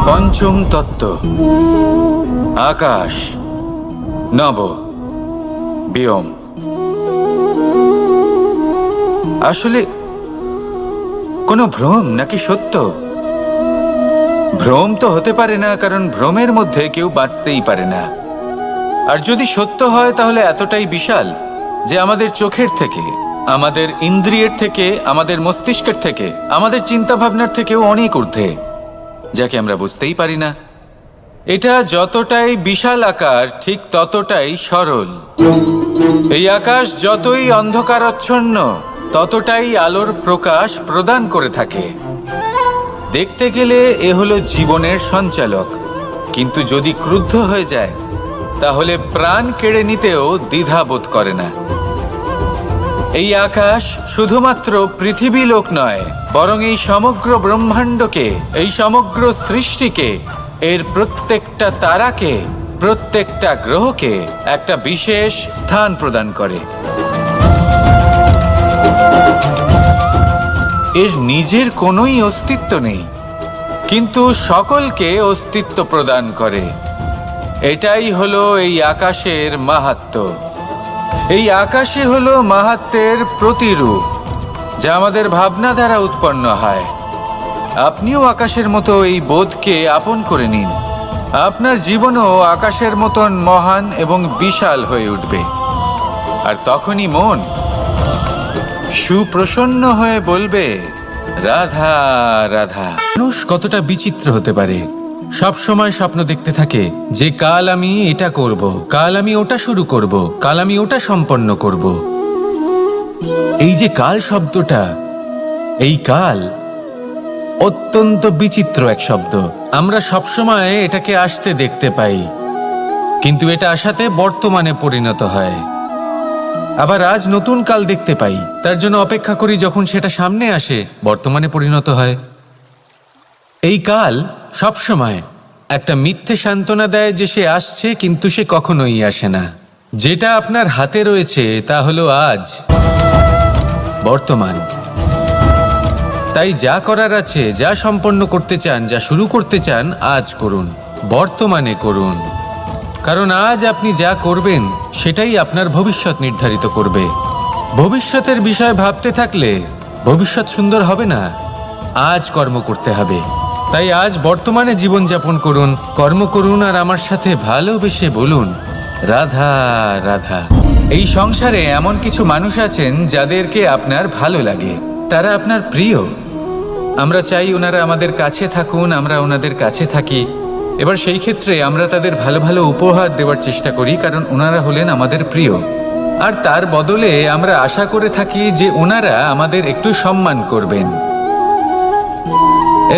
পঞ্চম তত্ত্ব, আকাশ, নব, ব্যোম। আসলে কোনো ভ্রম নাকি সত্য? ভ্রম তো হতে পারে না, কারণ ভ্রমের মধ্যে কেউ বাঁচতেই পারে না। আর যদি সত্য হয় তাহলে এতটাই বিশাল যে আমাদের চোখের থেকে, আমাদের ইন্দ্রিয়ের থেকে, আমাদের মস্তিষ্কের থেকে, আমাদের চিন্তাভাবনার থেকেও অনেক ঊর্ধ্বে, যাকে আমরা বুঝতেই পারি না। এটা যতটাই বিশাল আকার ঠিক ততটাই সরল। এই আকাশ যতই অন্ধকারাচ্ছন্ন ততটাই আলোর প্রকাশ প্রদান করে থাকে। দেখতে গেলে এ হলো জীবনের সঞ্চালক, কিন্তু যদি ক্রুদ্ধ হয়ে যায় তাহলে প্রাণ কেড়ে নিতেও দ্বিধা বোধ করে না। এই আকাশ শুধুমাত্র পৃথিবী লোক নয়, বরং এই সমগ্র ব্রহ্মাণ্ডকে, এই সমগ্র সৃষ্টিকে, এর প্রত্যেকটা তারাকে, প্রত্যেকটা গ্রহকে একটা বিশেষ স্থান প্রদান করে। এর নিজের কোনোই অস্তিত্ব নেই, কিন্তু সকলকে অস্তিত্ব প্রদান করে। এটাই হলো এই আকাশের মাহাত্ম্য। এই আকাশই হলো মাহাত্ম্যের প্রতিরূপ, যা আমাদের ভাবনা দ্বারা উৎপন্ন হয়। আপনিও আকাশের মতো এই বোধকে আপন করে নিন। আপনার জীবনও আকাশের মতন মহান এবং বিশাল হয়ে উঠবে। আর তখনই মন সুপ্রসন্ন হয়ে বলবে, রাধা রাধা। মানুষ কতটা বিচিত্র হতে পারে। সব সময় স্বপ্ন দেখতে থাকে যে কাল আমি এটা করব, কাল আমি ওটা শুরু করব, কাল আমি ওটা সম্পন্ন করব। এই যে কাল শব্দটা, এই কাল অত্যন্ত বিচিত্র এক শব্দ। আমরা সবসময় এটাকে আসতে দেখতে পাই, কিন্তু এটা আসাতে বর্তমানে পরিণত হয়। আবার আজ নতুন কাল দেখতে পাই, তার জন্য অপেক্ষা করি, যখন সেটা সামনে আসে বর্তমানে পরিণত হয়। এই কাল সবসময় একটা মিথ্যে সান্ত্বনা দেয় যে সে আসছে, কিন্তু সে কখনোই আসে না। যেটা আপনার হাতে রয়েছে তা হলো আজ, বর্তমান। তাই যা করার আছে, যা সম্পন্ন করতে চান, যা শুরু করতে চান, আজ করুন, বর্তমানে করুন। কারণ আজ আপনি যা করবেন সেটাই আপনার ভবিষ্যৎ নির্ধারিত করবে। ভবিষ্যতের বিষয় ভাবতে থাকলে ভবিষ্যৎ সুন্দর হবে না। আজ কর্ম করতে হবে। তাই আজ বর্তমানে জীবনযাপন করুন, কর্ম করুন, আর আমার সাথে ভালোবেসে বলুন, রাধা রাধা। এই সংসারে এমন কিছু মানুষ আছেন যাদেরকে আপনার ভালো লাগে, তারা আপনার প্রিয়। আমরা চাই ওনারা আমাদের কাছে থাকুন, আমরা ওনাদের কাছে থাকি। এবার সেই ক্ষেত্রে আমরা তাদের ভালো ভালো উপহার দেওয়ার চেষ্টা করি, কারণ ওনারা হলেন আমাদের প্রিয়। আর তার বদলে আমরা আশা করে থাকি যে ওনারা আমাদের একটু সম্মান করবেন।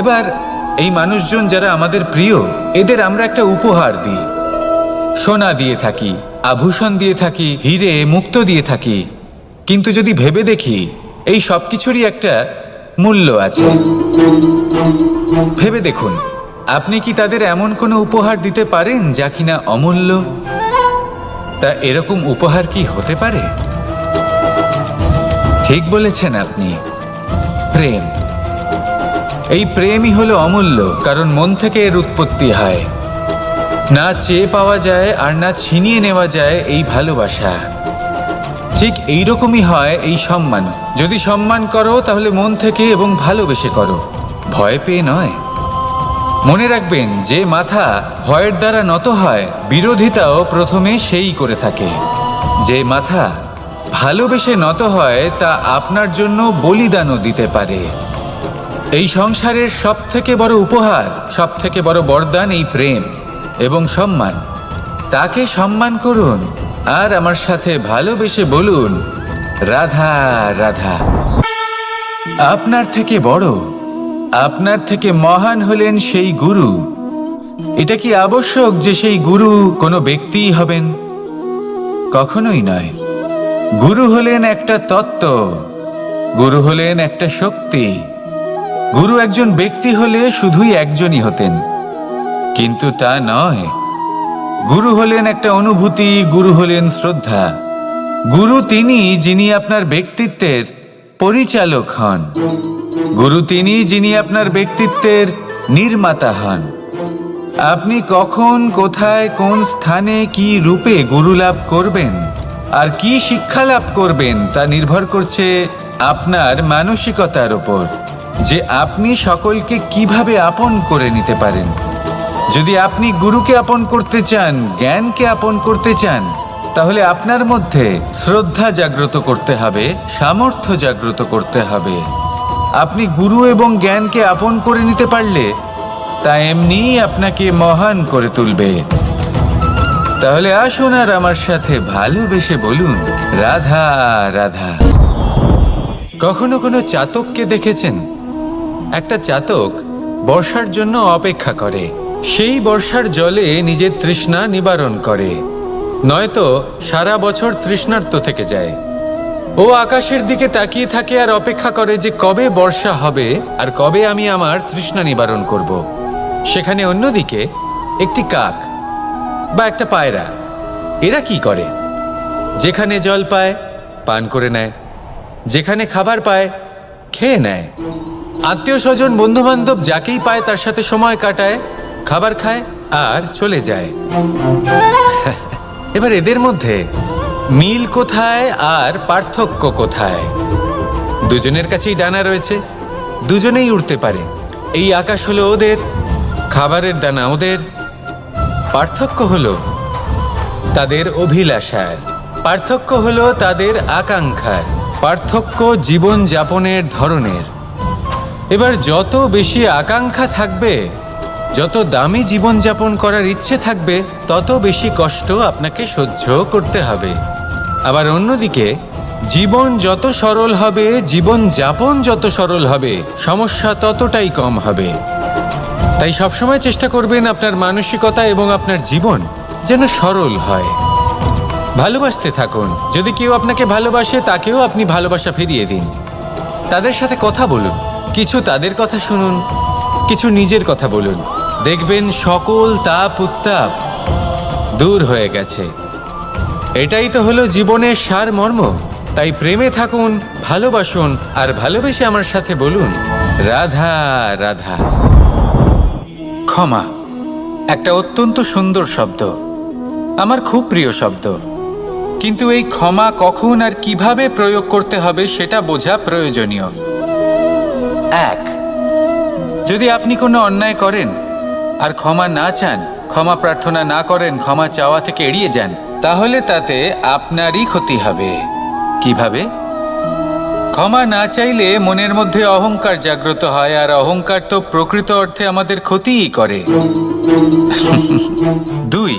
এবার এই মানুষজন যারা আমাদের প্রিয়, এদের আমরা একটা উপহার দিই। সোনা দিয়ে থাকি, আভূষণ দিয়ে থাকি, হিরে মুক্তো দিয়ে থাকি। কিন্তু যদি ভেবে দেখি, এই সব কিছুরই একটা মূল্য আছে। ভেবে দেখুন, আপনি কি তাদের এমন কোনো উপহার দিতে পারেন যা কিনা অমূল্য? তা এরকম উপহার কি হতে পারে? ঠিক বলেছেন আপনি, প্রেম। এই প্রেমই হলো অমূল্য, কারণ মন থেকে এর উৎপত্তি হয়। না চেয়ে পাওয়া যায় আর না ছিনিয়ে নেওয়া যায় এই ভালোবাসা। ঠিক এইরকমই হয় এই সম্মান। যদি সম্মান করো তাহলে মন থেকে এবং ভালোবেসে করো, ভয় পেয়ে নয়। মনে রাখবেন, যে মাথা ভয়ের দ্বারা নত হয়, বিরোধিতাও প্রথমে সেই করে থাকে। যে মাথা ভালোবেসে নত হয়, তা আপনার জন্য বলিদানও দিতে পারে। এই সংসারের সব থেকে বড় উপহার, সব থেকে বড় বরদান এই প্রেম এবং সম্মান। তাকে সম্মান করুন আর আমার সাথে ভালোবেসে বলুন, রাধা রাধা। আপনার থেকে বড়, আপনার থেকে মহান হলেন সেই গুরু। এটা কি আবশ্যক যে সেই গুরু কোনো ব্যক্তিই হবেন? কখনোই নয়। গুরু হলেন একটা তত্ত্ব, গুরু হলেন একটা শক্তি। গুরু একজন ব্যক্তি হলে শুধুই একজনই হতেন, কিন্তু তা নয়। গুরু হলেন একটা অনুভূতি, গুরু হলেন শ্রদ্ধা। গুরু তিনি যিনি আপনার ব্যক্তিত্বের পরিচালক হন। গুরু তিনি যিনি আপনার ব্যক্তিত্বের নির্মাতা হন। আপনি কখন, কোথায়, কোন স্থানে, কি রূপে গুরু লাভ করবেন আর কি শিক্ষা লাভ করবেন তা নির্ভর করছে আপনার মানসিকতার উপর, যে আপনি সকলকে কিভাবে আপন করে নিতে পারেন। যদি আপনি গুরুকে আপন করতে চান, জ্ঞানকে আপন করতে চান, তাহলে আপনার মধ্যে শ্রদ্ধা জাগ্রত করতে হবে, সামর্থ্য জাগ্রত করতে হবে। আপনি গুরু এবং জ্ঞানকে আপন করে নিতে পারলে তা এমনিই আপনাকে মহান করে তুলবে। তাহলে আসুন আর আমার সাথে ভালোবেসে বলুন, রাধা রাধা। কখনো কোনো চাতককে দেখেছেন? একটা চাতক বর্ষার জন্য অপেক্ষা করে, সেই বর্ষার জলে নিজের তৃষ্ণা নিবারণ করে, নয়তো সারা বছর তৃষ্ণার্ত থেকে যায়। ও আকাশের দিকে তাকিয়ে থাকে আর অপেক্ষা করে যে কবে বর্ষা হবে আর কবে আমি আমার তৃষ্ণা নিবারণ করব। সেখানে অন্যদিকে একটি কাক বা একটা পায়রা, এরা কি করে? যেখানে জল পায় পান করে নেয়, যেখানে খাবার পায় খেয়ে নেয়, আত্মীয় স্বজন বন্ধু বান্ধব যাকেই পায় তার সাথে সময় কাটায়, খাবার খায় আর চলে যায়। এবার এদের মধ্যে মিল কোথায় আর পার্থক্য কোথায়? দুজনের কাছেই ডানা রয়েছে, দুজনেই উড়তে পারে। এই আকাশ হলো ওদের, খাবারের দানা ওদের। পার্থক্য হলো তাদের অভিলাষার, পার্থক্য হলো তাদের আকাঙ্ক্ষার, পার্থক্য জীবন যাপনের ধরনের। এবার যত বেশি আকাঙ্ক্ষা থাকবে, যত দামি জীবনযাপন করার ইচ্ছে থাকবে, তত বেশি কষ্ট আপনাকে সহ্য করতে হবে। আবার অন্যদিকে জীবন যত সরল হবে, জীবনযাপন যত সরল হবে, সমস্যা ততটাই কম হবে। তাই সবসময় চেষ্টা করবেন আপনার মানসিকতা এবং আপনার জীবন যেন সরল হয়। ভালোবাসতে থাকুন। যদি কেউ আপনাকে ভালোবাসে, তাকেও আপনি ভালোবাসা ফিরিয়ে দিন। তাদের সাথে কথা বলুন, কিছু তাদের কথা শুনুন, কিছু নিজের কথা বলুন। দেখবেন সকল তাপ উত্তাপ দূর হয়ে গেছে। এটাই তো হলো জীবনের সারমর্ম। তাই প্রেমে থাকুন, ভালোবাসুন, আর ভালোবেসে আমার সাথে বলুন, রাধা রাধা। ক্ষমা একটা অত্যন্ত সুন্দর শব্দ, আমার খুব প্রিয় শব্দ। কিন্তু এই ক্ষমা কখন আর কিভাবে প্রয়োগ করতে হবে সেটা বোঝা প্রয়োজনীয়। এক, যদি আপনি কোনো অন্যায় করেন আর ক্ষমা না চান, ক্ষমা প্রার্থনা না করেন, ক্ষমা চাওয়া থেকে এড়িয়ে যান, তাহলে তাতে আপনারই ক্ষতি হবে। কিভাবে? ক্ষমা না চাইলে মনের মধ্যে অহংকার জাগ্রত হয়, আর অহংকার তো প্রকৃত অর্থে আমাদের ক্ষতিই করে। দুই,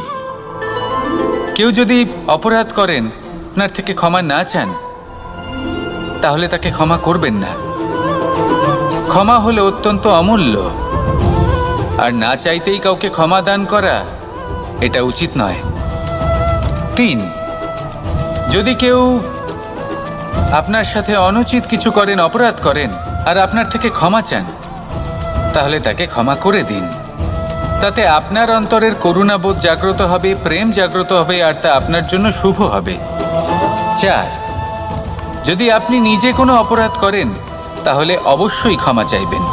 কেউ যদি অপরাধ করেন, আপনার থেকে ক্ষমা না চান, তাহলে তাকে ক্ষমা করবেন না। ক্ষমা হলো অত্যন্ত অমূল্য, আর না চাইতেই কাউকে ক্ষমা দান করা এটা উচিত নয়। তিন, যদি কেউ আপনার সাথে অনুচিত কিছু করেন, অপরাধ করেন, আর আপনার থেকে ক্ষমা চান, তাহলে তাকে ক্ষমা করে দিন। তাতে আপনার অন্তরের করুণাবোধ জাগ্রত হবে, প্রেম জাগ্রত হবে, আর তা আপনার জন্য শুভ হবে। চার, যদি আপনি নিজে কোনো অপরাধ করেন, তাহলে অবশ্যই ক্ষমা চাইবেন।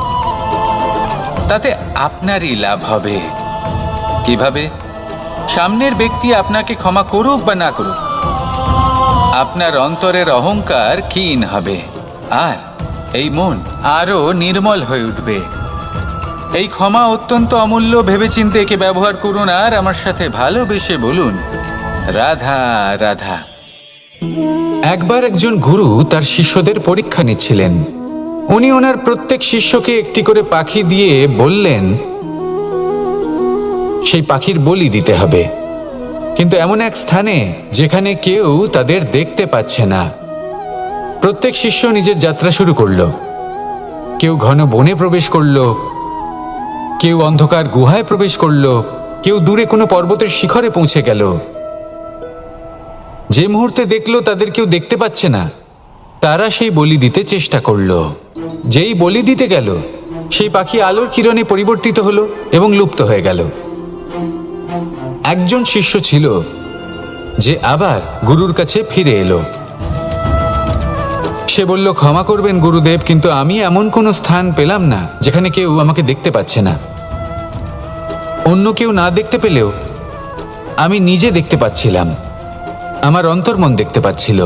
তাতে আপনারই লাভ হবে। কিভাবে? সামনের ব্যক্তি আপনাকে ক্ষমা করুক বা না করুক, আপনার অন্তরের অহংকার ক্ষীণ হবে, আর এই মন আরো নির্মল হয়ে উঠবে। এই ক্ষমা অত্যন্ত অমূল্য, ভেবেচিন্তে একে ব্যবহার করুন, আর আমার সাথে ভালোবেসে বলুন, রাধা রাধা। একবার একজন গুরু তার শিষ্যদের পরীক্ষা নিচ্ছিলেন। উনি ওনার প্রত্যেক শিষ্যকে একটি করে পাখি দিয়ে বললেন সেই পাখির বলি দিতে হবে, কিন্তু এমন এক স্থানে যেখানে কেউ তাদের দেখতে পাচ্ছে না। প্রত্যেক শিষ্য নিজের যাত্রা শুরু করল। কেউ ঘন বনে প্রবেশ করল, কেউ অন্ধকার গুহায় প্রবেশ করল, কেউ দূরে কোনো পর্বতের শিখরে পৌঁছে গেল। যে মুহূর্তে দেখলো তাদের কেউ দেখতে পাচ্ছে না, তারা সেই বলি দিতে চেষ্টা করল। যেই বলি দিতে গেল, সেই পাখি আলোর কিরণে পরিবর্তিত হলো এবং লুপ্ত হয়ে গেল। একজন শিষ্য ছিল যে আবার গুরুর কাছে ফিরে এলো। সে বলল, ক্ষমা করবেন গুরুদেব, কিন্তু আমি এমন কোনো স্থান পেলাম না যেখানে কেউ আমাকে দেখতে পাচ্ছে না। অন্য কেউ না দেখতে পেলেও আমি নিজে দেখতে পাচ্ছিলাম, আমার অন্তর্মন দেখতে পাচ্ছিল।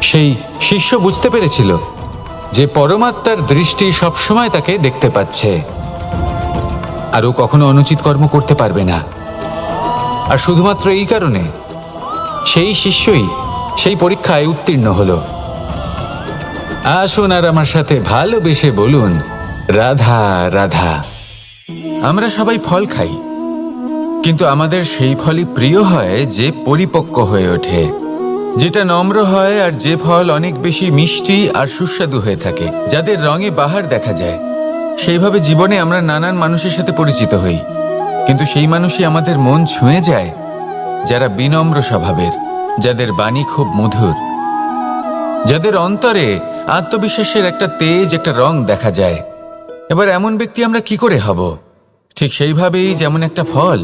সেই শিষ্য বুঝতে পেরেছিল যে পরমাত্মার দৃষ্টি সবসময় তাকে দেখতে পাচ্ছে, আর ও কখনো অনুচিত কর্ম করতে পারবে না। আর শুধুমাত্র এই কারণে সেই শিষ্যই সেই পরীক্ষায় উত্তীর্ণ হলো। আসুন আর আমার সাথে ভালোবেসে বলুন, রাধা রাধা। আমরা সবাই ফল খাই, কিন্তু আমাদের সেই ফলই প্রিয় হয় যে পরিপক্ক হয়ে ওঠে, যেটা নম্র হয়, আর যে ফল অনেক বেশি মিষ্টি আর সুস্বাদু হয়ে থাকে, যাদের রঙে বাহার দেখা যায়। সেইভাবে জীবনে আমরা নানান মানুষের সাথে পরিচিত হই, কিন্তু সেই মানুষই আমাদের মন ছুঁয়ে যায় যারা বিনম্র স্বভাবের, যাদের বাণী খুব মধুর, যাদের অন্তরে আত্মবিশ্বাসের একটা তেজ, একটা রং দেখা যায়। এবার এমন ব্যক্তি আমরা কি করে হব? ঠিক সেইভাবেই যেমন একটা ফল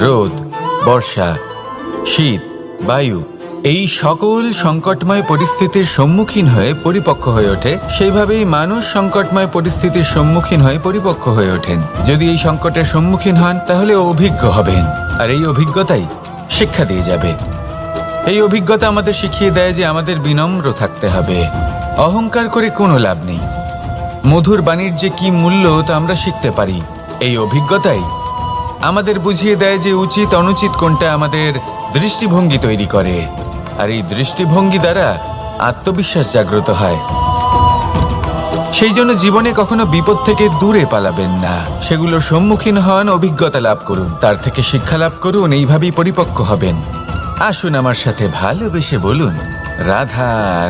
রোদ, বর্ষা, শীত, বায়ু এই সকল সংকটময় পরিস্থিতির সম্মুখীন হয়ে পরিপক্ক হয়ে ওঠে, সেইভাবেই মানুষ সংকটময় পরিস্থিতির সম্মুখীন হয়ে পরিপক্ক হয়ে ওঠেন। যদি এই সংকটের সম্মুখীন হন তাহলে অভিজ্ঞ হবেন, আর এই অভিজ্ঞতাই শিক্ষা দিয়ে যাবে। এই অভিজ্ঞতা আমাদের শিখিয়ে দেয় যে আমাদের বিনম্র থাকতে হবে, অহংকার করে কোনো লাভ নেই। মধুর বাণীর যে কি মূল্য তা আমরা শিখতে পারি। এই অভিজ্ঞতাই আমাদের বুঝিয়ে দেয় যে উচিত অনুচিত কোনটা, আমাদের দৃষ্টিভঙ্গি তৈরি করে, আর এই দৃষ্টিভঙ্গি দ্বারা আত্মবিশ্বাস জাগ্রত হয়। সেই জন্য জীবনে কখনো বিপদ থেকে দূরে পালাবেন না, সেগুলোর সম্মুখীন হন, অভিজ্ঞতা লাভ করুন, তার থেকে শিক্ষা লাভ করুন, এইভাবেই পরিপক্ক হবেন। আসুন আমার সাথে ভালোবেসে বলুন, রাধা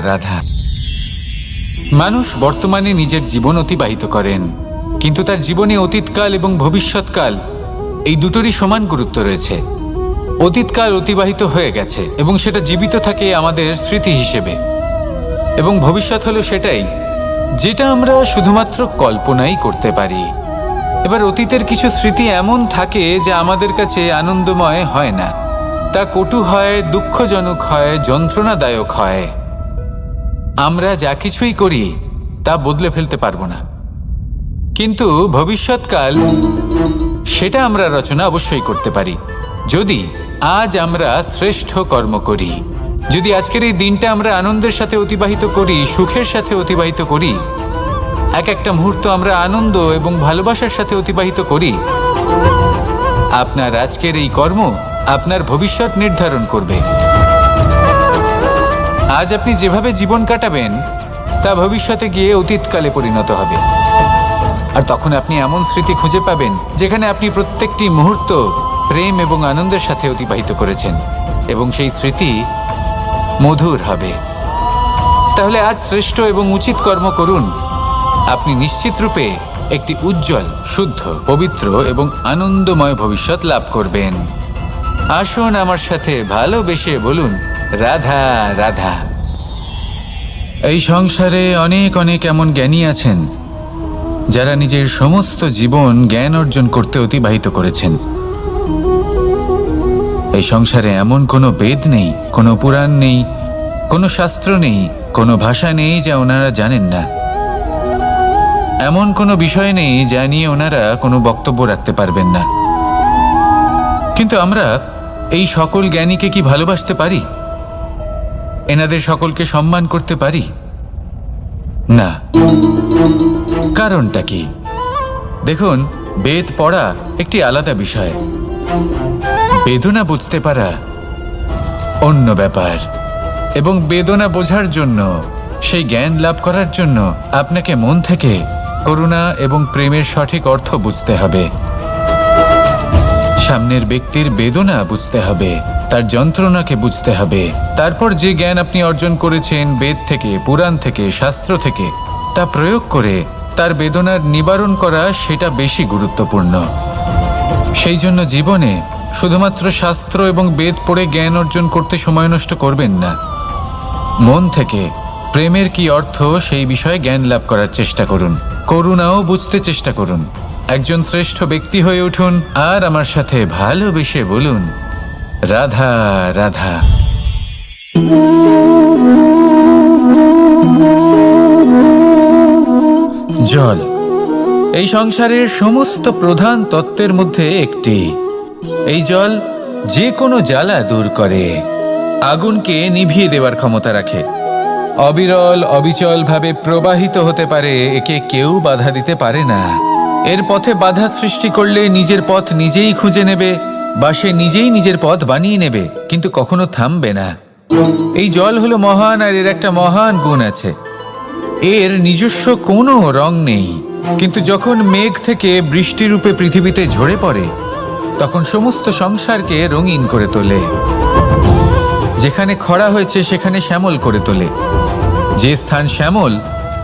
রাধা। মানুষ বর্তমানে নিজের জীবন অতিবাহিত করেন, কিন্তু তার জীবনে অতীতকাল এবং ভবিষ্যৎকাল এই দুটোরই সমান গুরুত্ব রয়েছে। অতীতকাল অতিবাহিত হয়ে গেছে এবং সেটা জীবিত থাকে আমাদের স্মৃতি হিসেবে, এবং ভবিষ্যৎ হলো সেটাই যেটা আমরা শুধুমাত্র কল্পনাই করতে পারি। এবার অতীতের কিছু স্মৃতি এমন থাকে যা আমাদের কাছে আনন্দময় হয় না, তা কটু হয়, দুঃখজনক হয়, যন্ত্রণাদায়ক হয়। আমরা যা কিছুই করি তা বদলে ফেলতে পারবো না, কিন্তু ভবিষ্যৎকাল সেটা আমরা রচনা অবশ্যই করতে পারি, যদি আজ আমরা শ্রেষ্ঠ কর্ম করি। যদি আজকের এই দিনটা আমরা আনন্দের সাথে অতিবাহিত করি, সুখের সাথে অতিবাহিত করি, এক একটা মুহূর্ত আমরা আনন্দ এবং ভালোবাসার সাথে অতিবাহিত করি, আপনার আজকের এই কর্ম আপনার ভবিষ্যৎ নির্ধারণ করবে। আজ আপনি যেভাবে জীবন কাটাবেন তা ভবিষ্যতে গিয়ে অতীতকালে পরিণত হবে, আর তখন আপনি এমন স্মৃতি খুঁজে পাবেন যেখানে আপনি প্রত্যেকটি মুহূর্ত প্রেম এবং আনন্দের সাথে অতিবাহিত করেছেন, এবং সেই স্মৃতি মধুর হবে। তাহলে আজ শ্রেষ্ঠ এবং উচিত কর্ম করুন, আপনি নিশ্চিত রূপে একটি উজ্জ্বল, শুদ্ধ, পবিত্র এবং আনন্দময় ভবিষ্যৎ লাভ করবেন। আসুন আমার সাথে ভালোবেসে বলুন, রাধা রাধা। এই সংসারে অনেক অনেক এমন জ্ঞানী আছেন যারা নিজের সমস্ত জীবন জ্ঞান অর্জন করতে অতিবাহিত করেছেন। এই সংসারে এমন কোনো বেদ নেই, কোনো পুরাণ নেই, কোনো শাস্ত্র নেই, কোনো ভাষা নেই যা ওনারা জানেন না। এমন কোনো বিষয় নেই যা নিয়ে ওনারা কোনো বক্তব্য রাখতে পারবেন না। কিন্তু আমরা এই সকল জ্ঞানীকে কি ভালোবাসতে পারি? এনাদের সকলকে সম্মান করতে পারি না। কারণটা কি? দেখুন, বেদ পড়া একটি আলাদা বিষয়, বেদনা বুঝতে পারা অন্য ব্যাপার। এবং বেদনা বোঝার জন্য, সেই জ্ঞান লাভ করার জন্য আপনাকে মন থেকে করুণা এবং প্রেমের সঠিক অর্থ বুঝতে হবে। সামনের ব্যক্তির বেদনা বুঝতে হবে, তার যন্ত্রণাকে বুঝতে হবে। তারপর যে জ্ঞান আপনি অর্জন করেছেন বেদ থেকে, পুরাণ থেকে, শাস্ত্র থেকে, তা প্রয়োগ করে তার বেদনার নিবারণ করা, সেটা বেশি গুরুত্বপূর্ণ। সেই জন্য জীবনে শুধুমাত্র শাস্ত্র এবং বেদ পড়ে জ্ঞান অর্জন করতে সময় নষ্ট করবেন না। মন থেকে প্রেমের কি অর্থ সেই বিষয়ে জ্ঞান লাভ করার চেষ্টা করুন, করুণাও বুঝতে চেষ্টা করুন। একজন শ্রেষ্ঠ ব্যক্তি হয়ে উঠুন, আর আমার সাথে ভালোবেসে বলুন, রাধা রাধা। জল এই সংসারের সমস্ত প্রধান তত্ত্বের মধ্যে একটি। এই জল যে কোনো জ্বালা দূর করে, আগুনকে নিভিয়ে দেওয়ার ক্ষমতা রাখে, অবিরল অবিচল ভাবে প্রবাহিত হতে পারে, একে কেউ বাধা দিতে পারে না। এর পথে বাধা সৃষ্টি করলে নিজের পথ নিজেই খুঁজে নেবে বা সে নিজেই নিজের পথ বানিয়ে নেবে, কিন্তু কখনো থামবে না। এই জল হলো মহান, আর এর একটা মহান গুণ আছে, এর নিজস্ব কোনো রং নেই। কিন্তু যখন মেঘ থেকে বৃষ্টিরূপে পৃথিবীতে ঝরে পড়ে, তখন সমস্ত সংসারকে রঙিন করে তোলে। যেখানে খরা হয়েছে সেখানে শ্যামল করে তোলে, যে স্থান শ্যামল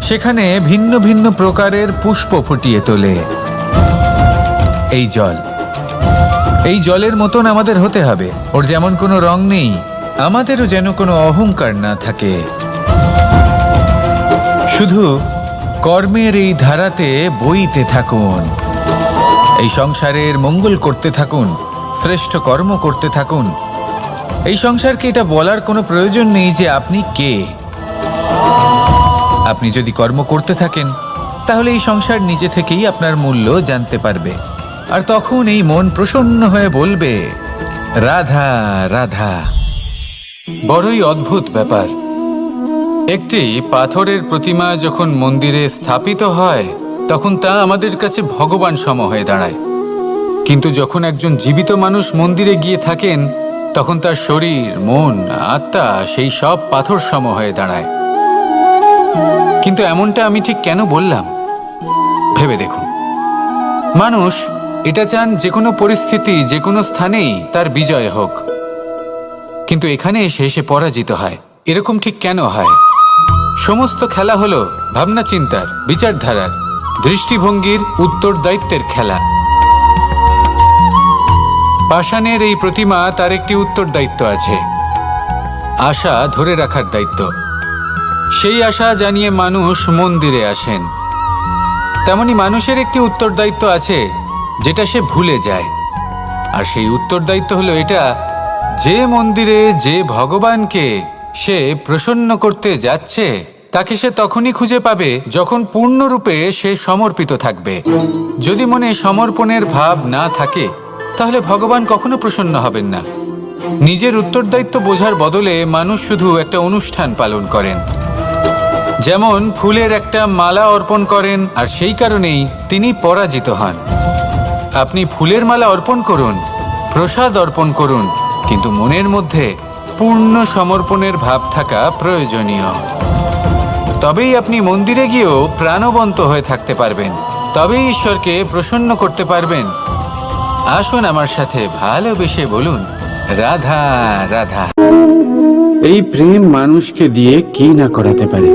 সেখানে ভিন্ন ভিন্ন প্রকারের পুষ্প ফুটিয়ে তোলে। এই জলের মতন আমাদের হতে হবে। ওর যেমন কোনো রং নেই, আমাদেরও যেন কোনো অহংকার না থাকে। শুধু কর্মের এই ধারাতে বইতে থাকুন, এই সংসারের মঙ্গল করতে থাকুন, শ্রেষ্ঠ কর্ম করতে থাকুন। এই সংসারকে এটা বলার কোনো প্রয়োজন নেই যে আপনি কে। আপনি যদি কর্ম করতে থাকেন, তাহলে এই সংসার নিজে থেকেই আপনার মূল্য জানতে পারবে, আর তখন এই মন প্রসন্ন হয়ে বলবে, রাধা রাধা। বড়ই অদ্ভুত ব্যাপার। একটি পাথরের প্রতিমা যখন মন্দিরে স্থাপিত হয়, তখন তা আমাদের কাছে ভগবান সম হয়ে দাঁড়ায়। কিন্তু যখন একজন জীবিত মানুষ মন্দিরে গিয়ে থাকেন, তখন তার শরীর, মন, আত্মা সেই সব পাথর সম হয়ে দাঁড়ায়। কিন্তু এমনটা আমি ঠিক কেন বললাম ভেবে দেখুন। মানুষ এটা চান যে কোনো পরিস্থিতি, যে কোনো স্থানেই তার বিজয় হোক, কিন্তু এখানে এসে সে পরাজিত হয়। এরকম ঠিক কেন হয়? সমস্ত খেলা হলো ভাবনা চিন্তার, বিচারধারার, দৃষ্টিভঙ্গির, উত্তরদায়িত্বের খেলা। পাষাণের এই প্রতিমা, তার একটি উত্তরদায়িত্ব আছে, আশা ধরে রাখার দায়িত্ব। সেই আশা জানিয়ে মানুষ মন্দিরে আসেন। তেমনি মানুষের একটি উত্তরদায়িত্ব আছে, যেটা সে ভুলে যায়। আর সেই উত্তরদায়িত্ব হলো এটা, যে মন্দিরে যে ভগবানকে সে প্রসন্ন করতে যাচ্ছে, তাকে সে তখনই খুঁজে পাবে যখন পূর্ণরূপে সে সমর্পিত থাকবে। যদি মনে সমর্পণের ভাব না থাকে, তাহলে ভগবান কখনো প্রসন্ন হবেন না। নিজের উত্তরদায়িত্ব বোঝার বদলে মানুষ শুধু একটা অনুষ্ঠান পালন করেন। যেমন ফুলের একটা মালা অর্পণ করেন, আর সেই কারণেই তিনি পরাজিত হন। আপনি ফুলের মালা অর্পণ করুন, প্রসাদ অর্পণ করুন, কিন্তু মনের মধ্যে পূর্ণ সমর্পণের ভাব থাকা প্রয়োজনীয়। তবেই আপনি মন্দিরে গিয়েও প্রাণবন্ত হয়ে থাকতে পারবেন, তবেই ঈশ্বরকে প্রসন্ন করতে পারবেন। আসুন আমার সাথে ভালোবেসে বলুন, রাধা রাধা। এই প্রেম মানুষকে দিয়ে কি না করাতে পারে,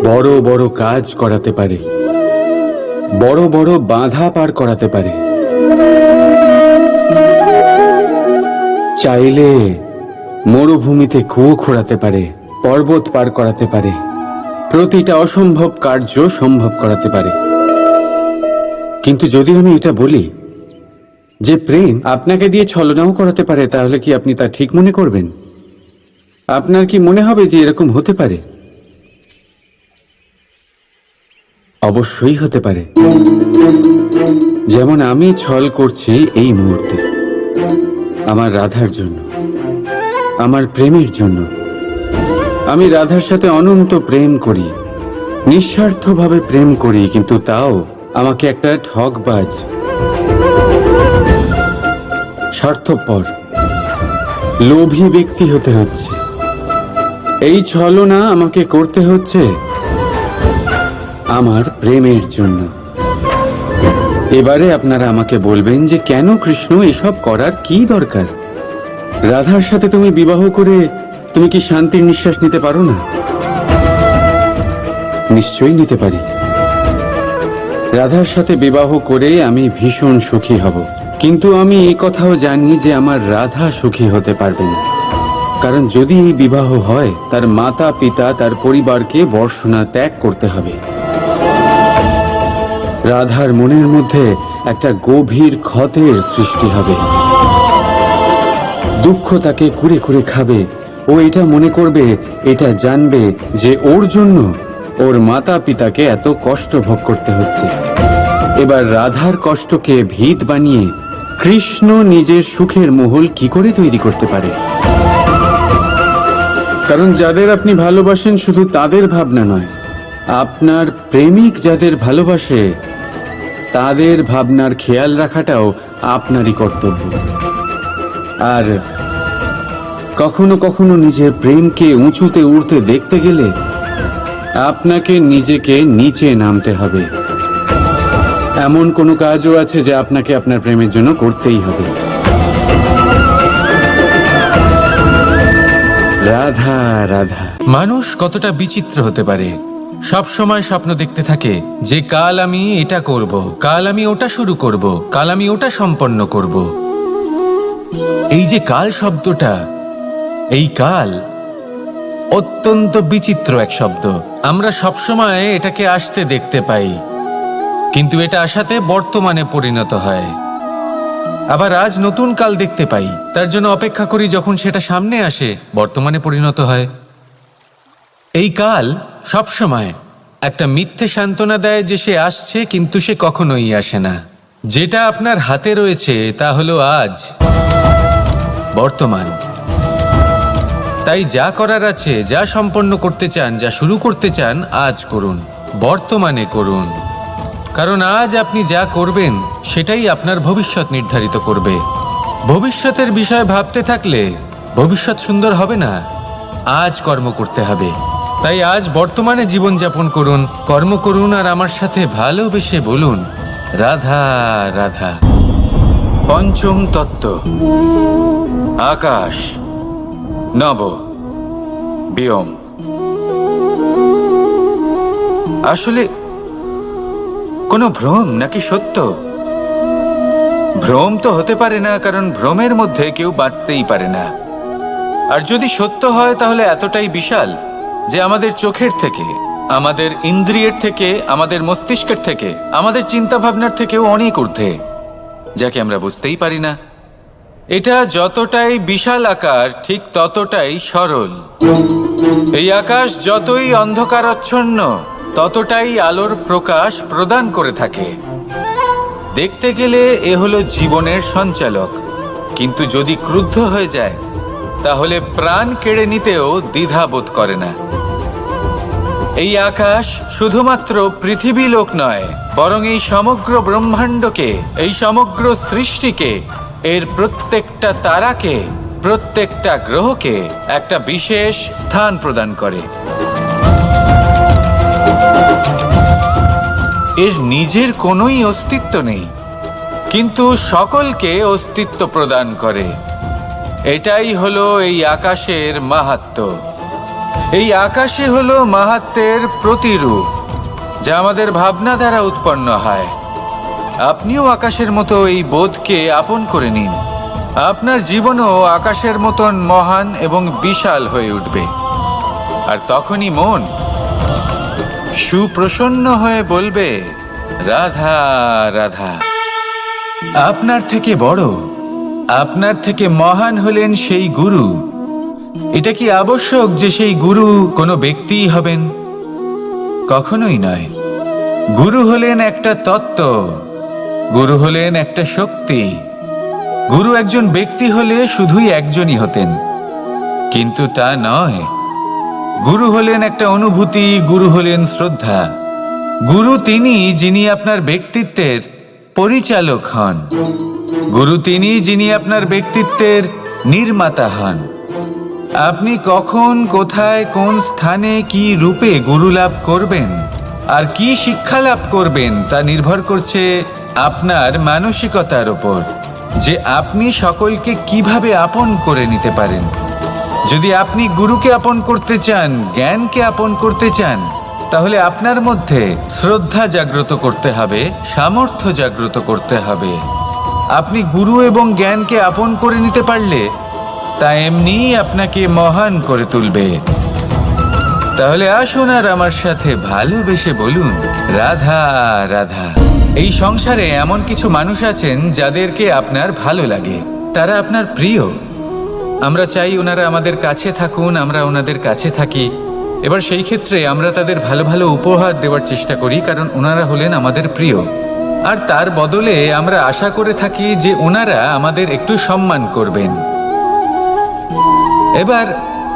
বড় বড় কাজ করাতে পারে, বড় বড় বাধা পার করাতে পারে। চাইলে মরুভূমিতে কুয়ো খোঁড়াতে পারে, পর্বত পার করাতে পারে, প্রতিটা অসম্ভব কার্য সম্ভব করাতে পারে। কিন্তু যদি আমি এটা বলি যে প্রেম আপনাকে দিয়ে ছলনাও করাতে পারে, তাহলে কি আপনি তা ঠিক মনে করবেন? আপনার কি মনে হবে যে এরকম হতে পারে? অবশ্যই হতে পারে। যেমন আমি ছল করছি এই মুহূর্তে আমার রাধার জন্য, আমার প্রেমের জন্য। আমি রাধার সাথে অনন্ত প্রেম করি, নিঃস্বার্থভাবে প্রেম করি, কিন্তু তাও আমাকে একটা ঠকবাজ, স্বার্থপর, লোভী ব্যক্তি হতে হচ্ছে। এই ছলনা আমাকে করতে হচ্ছে আমার প্রেমের জন্য। এবারে আপনারা আমাকে বলবেন যে কেন কৃষ্ণ এসব করার কি দরকার? রাধার সাথে তুমি বিবাহ করে তুমি কি শান্তির নিঃশ্বাস নিতে পারো না? নিশ্চয়ই নিতে পারি। রাধার সাথে বিবাহ করে আমি ভীষণ সুখী হব, কিন্তু আমি এই কথাও জানি যে আমার রাধা সুখী হতে পারবে না। কারণ যদি এই বিবাহ হয়, তার মাতা পিতা, তার পরিবারকে বর্ষণা ত্যাগ করতে হবে। রাধার মনের মধ্যে একটা গভীর ক্ষতের সৃষ্টি হবে, দুঃখ তাকে কুরে কুরে খাবে। ও এটা মনে করবে, এটা জানবে যে ওর জন্য ওর মাতা পিতাকে এত কষ্ট ভোগ করতে হচ্ছে। এবার রাধার কষ্টকে ভিত বানিয়ে কৃষ্ণ নিজের সুখের মহল কি করে তৈরি করতে পারে? কারণ যাদের আপনি ভালোবাসেন শুধু তাদের ভাবনা নয়, আপনার প্রেমিক যাদের ভালোবাসে তাদের ভাবনার খেয়াল রাখাটাও আপনারই কর্তব্য। আর কখনো কখনো নিজের প্রেমকে উঁচুতে উঠতে দেখতে গেলে আপনাকে নিজেকে নিচে নামতে হবে। এমন কোনো কাজও আছে যা আপনাকে আপনার প্রেমের জন্য করতেই হবে। রাধা রাধা। মানুষ কতটা বিচিত্র হতে পারে। সব সময় স্বপ্ন দেখতে থাকে যে কাল আমি এটা করব, কাল আমি ওটা শুরু করব, কাল আমি ওটা সম্পন্ন করব। এই যে কাল শব্দটা, এই কাল অত্যন্ত বিচিত্র এক শব্দ। আমরা সবসময় এটাকে আসতে দেখতে পাই, কিন্তু এটা আসাতে বর্তমানে পরিণত হয়। আবার আজ নতুন কাল দেখতে পাই, তার জন্য অপেক্ষা করি যখন সেটা সামনে আসে বর্তমানে পরিণত হয়। এই কাল সবসময় একটা মিথ্যে সান্ত্বনা দেয় যে সে আসছে, কিন্তু সে কখনোই আসে না। যেটা আপনার হাতে রয়েছে তা হলো আজ, বর্তমান। তাই যা করার আছে, যা সম্পন্ন করতে চান, যা শুরু করতে চান, আজ করুন, বর্তমানে করুন। কারণ আজ আপনি যা করবেন সেটাই আপনার ভবিষ্যৎ নির্ধারিত করবে। ভবিষ্যতের বিষয় ভাবতে থাকলে ভবিষ্যৎ সুন্দর হবে না। আজ কর্ম করতে হবে। তাই আজ বর্তমানে জীবনযাপন করুন, কর্ম করুন, আর আমার সাথে ভালোবেসে বলুন রাধা রাধা। পঞ্চম তত্ত্ব, আকাশ, নব, ব্যোম। আসলে কোনো ভ্রম নাকি সত্য? ভ্রম তো হতে পারে না, কারণ ভ্রমের মধ্যে কেউ বাঁচতেই পারে না। আর যদি সত্য হয় তাহলে এতটাই বিশাল যে আমাদের চোখের থেকে, আমাদের ইন্দ্রিয়ের থেকে, আমাদের মস্তিষ্কের থেকে, আমাদের চিন্তা ভাবনার থেকেও অনেক ঊর্ধ্বে, যাকে আমরা বুঝতেই পারি না। এটা যতটাই বিশাল আকার ঠিক ততটাই সরল। এই আকাশ যতই অন্ধকারাচ্ছন্ন ততটাই আলোর প্রকাশ প্রদান করে থাকে। দেখতে গেলে এ হলো জীবনের সঞ্চালক, কিন্তু যদি ক্রুদ্ধ হয়ে যায় তাহলে প্রাণ কেড়ে নিতেও দ্বিধা বোধ করে না। এই আকাশ শুধুমাত্র পৃথিবী লোক নয়, বরং এই সমগ্র ব্রহ্মাণ্ডকে, এই সমগ্র সৃষ্টিকে, এর প্রত্যেকটা তারাকে, প্রত্যেকটা গ্রহকে একটা বিশেষ স্থান প্রদান করে। এর নিজের কোনোই অস্তিত্ব নেই, কিন্তু সকলকে অস্তিত্ব প্রদান করে। এটাই হলো এই আকাশের মাহাত্ম্য। এই আকাশে হলো মাহাত্ম্যের প্রতিরূপ, যা আমাদের ভাবনা দ্বারা উৎপন্ন হয়। আপনিও আকাশের মতো এই বোধকে আপন করে নিন। আপনার জীবনও আকাশের মতন মহান এবং বিশাল হয়ে উঠবে। আর তখনই মন সুপ্রসন্ন হয়ে বলবে রাধা রাধা। আপনার থেকে বড়, আপনার থেকে মহান হলেন সেই গুরু। এটা কি আবশ্যক যে সেই গুরু কোনো ব্যক্তিই হবেন? কখনোই নয়। গুরু হলেন একটা তত্ত্ব, গুরু হলেন একটা শক্তি। গুরু একজন ব্যক্তি হলে শুধুই একজনই হতেন, কিন্তু তা নয়। গুরু হলেন একটা অনুভূতি, গুরু হলেন শ্রদ্ধা। গুরু তিনি যিনি আপনার ব্যক্তিত্বের পরিচালক হন। গুরু তিনি যিনি আপনার ব্যক্তিত্বের নির্মাতা হন। আপনি কখন, কোথায়, কোন স্থানে, কি রূপে গুরু লাভ করবেন আর কি শিক্ষা লাভ করবেন তা নির্ভর করছে আপনার মানসিকতার উপর, যে আপনি সকলকে কিভাবে আপন করে নিতে পারেন। যদি আপনি গুরুকে আপন করতে চান, জ্ঞানকে আপন করতে চান, তাহলে আপনার মধ্যে শ্রদ্ধা জাগ্রত করতে হবে, সামর্থ্য জাগ্রত করতে হবে। আপনি গুরু এবং জ্ঞানকে আপন করে নিতে পারলে তা এমনিই আপনাকে মহান করে তুলবে। তাহলে আসুন আর আমার সাথে ভালোবেসে বলুন রাধা রাধা। এই সংসারে এমন কিছু মানুষ আছেন যাদেরকে আপনার ভালো লাগে, তারা আপনার প্রিয়। আমরা চাই ওনারা আমাদের কাছে থাকুন, আমরা ওনাদের কাছে থাকি, এবার সেই ক্ষেত্রে আমরা তাদের ভালো ভালো উপহার দেওয়ার চেষ্টা করি, কারণ ওনারা হলেন আমাদের প্রিয়। আর তার বদলে আমরা আশা করে থাকি যে ওনারা আমাদের একটু সম্মান করবেন। এবার